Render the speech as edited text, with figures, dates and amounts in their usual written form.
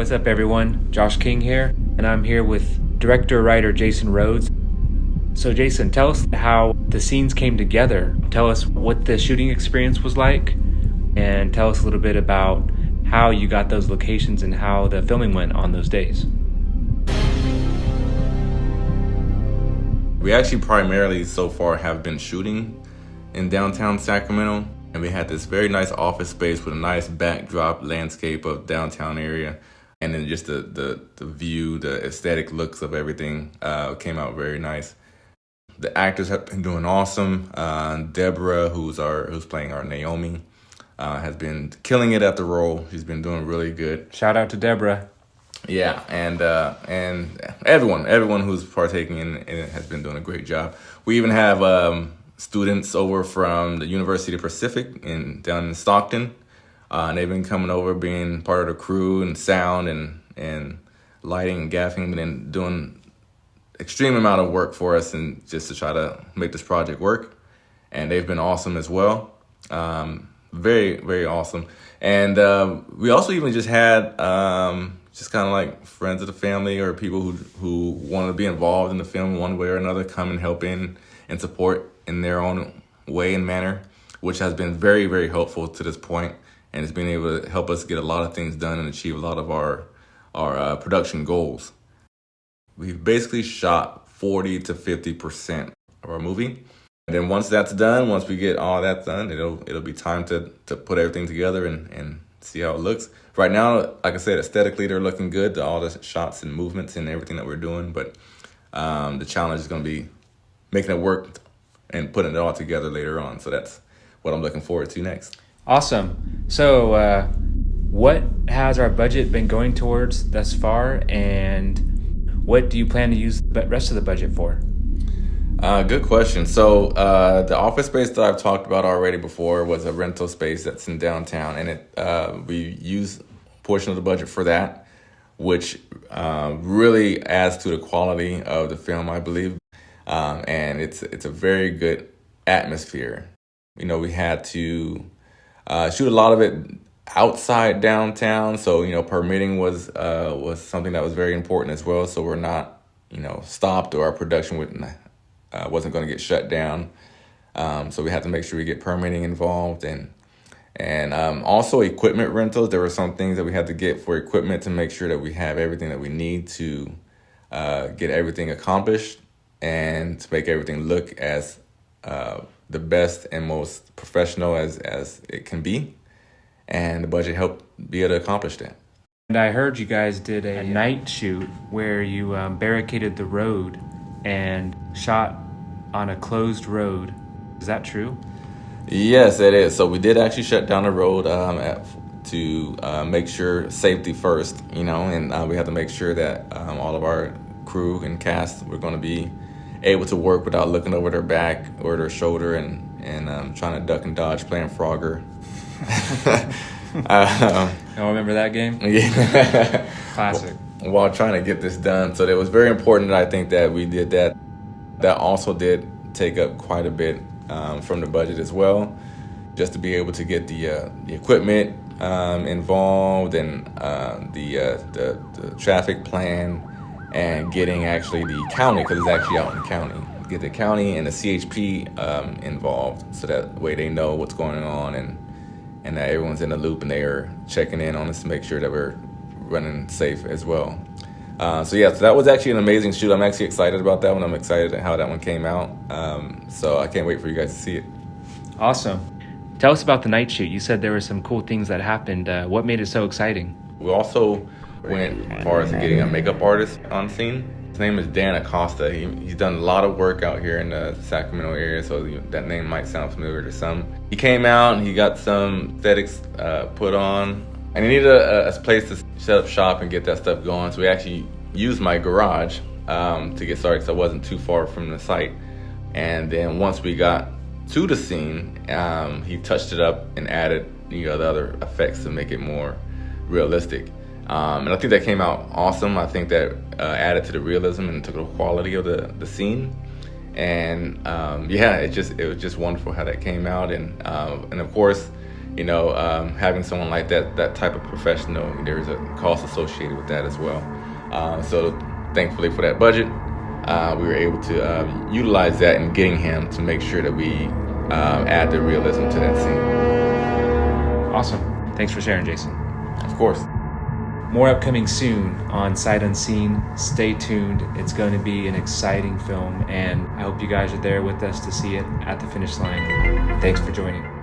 what's up everyone? Josh King here, and I'm here with director-writer Jason Rhodes. So Jason, tell us how the scenes came together. Tell us what the shooting experience was like, and tell us a little bit about how you got those locations and how the filming went on those days. We actually primarily so far have been shooting in downtown Sacramento, and we had this very nice office space with a nice backdrop landscape of downtown area, and then just the view, the aesthetic looks of everything came out very nice. The actors have been doing awesome. Deborah, who's playing our Naomi, has been killing it at the role. She's been doing really good. Shout out to Deborah. Yeah, and everyone who's partaking in it has been doing a great job. We even have students over from the University of Pacific down in Stockton, and they've been coming over, being part of the crew and sound and lighting and gaffing, and then doing extreme amount of work for us and just to try to make this project work. And they've been awesome as well. Very, very awesome. And we also even just had just kind of like friends of the family or people who want to be involved in the film one way or another come and help in and support in their own way and manner, which has been very, very helpful to this point, and it's been able to help us get a lot of things done and achieve a lot of our production goals. We've basically shot 40 to 50% of our movie. And then once that's done, once we get all that done, it'll be time to put everything together and see how it looks. Right now, like I said, aesthetically, they're looking good, all the shots and movements and everything that we're doing. But the challenge is going to be making it work and putting it all together later on. So that's what I'm looking forward to next. Awesome. So what has our budget been going towards thus far, and what do you plan to use the rest of the budget for? Good question. So the office space that I've talked about already before was a rental space that's in downtown, and we use a portion of the budget for that, which really adds to the quality of the film, I believe. And it's a very good atmosphere. You know, we had to shoot a lot of it outside downtown, so permitting was something that was very important as well. So we're not stopped, or our production wasn't going to get shut down. So we had to make sure we get permitting involved, and also equipment rentals. There were some things that we had to get for equipment to make sure that we have everything that we need to get everything accomplished and to make everything look as the best and most professional as it can be. And the budget helped be able to accomplish that. And I heard you guys did a night shoot where you barricaded the road and shot on a closed road. Is that true? Yes, it is. So we did actually shut down the road to make sure safety first, and we had to make sure that all of our crew and cast were going to be able to work without looking over their back or their shoulder and trying to duck and dodge playing Frogger. I remember that game? Yeah. Classic. While trying to get this done. So it was very important that I think that we did that. That also did take up quite a bit from the budget as well, just to be able to get the equipment involved and the traffic plan, and getting actually the county, because it's actually out in the county, get the county and the CHP involved, so that way they know what's going on and that everyone's in the loop and they are checking in on us to make sure that we're running safe as well. So that was actually an amazing shoot. I'm actually excited about that one. I'm excited at how that one came out. So I can't wait for you guys to see it. Awesome. Tell us about the night shoot. You said there were some cool things that happened. What made it so exciting? We also went as far as getting a makeup artist on scene. His name is Dan Acosta. He's done a lot of work out here in the Sacramento area, so that name might sound familiar to some. He came out and he got some aesthetics put on, and he needed a place to set up shop and get that stuff going. So we actually used my garage to get started, because I wasn't too far from the site. And then once we got to the scene, he touched it up and added the other effects to make it more realistic. And I think that came out awesome. I think that added to the realism and to the quality of the scene. And it was just wonderful how that came out. And of course, having someone like that type of professional, there's a cost associated with that as well. So thankfully for that budget, we were able to utilize that in getting him to make sure that we add the realism to that scene. Awesome. Thanks for sharing, Jason. Of course. More upcoming soon on Sight Unseen. Stay tuned. It's going to be an exciting film, and I hope you guys are there with us to see it at the finish line. Thanks for joining.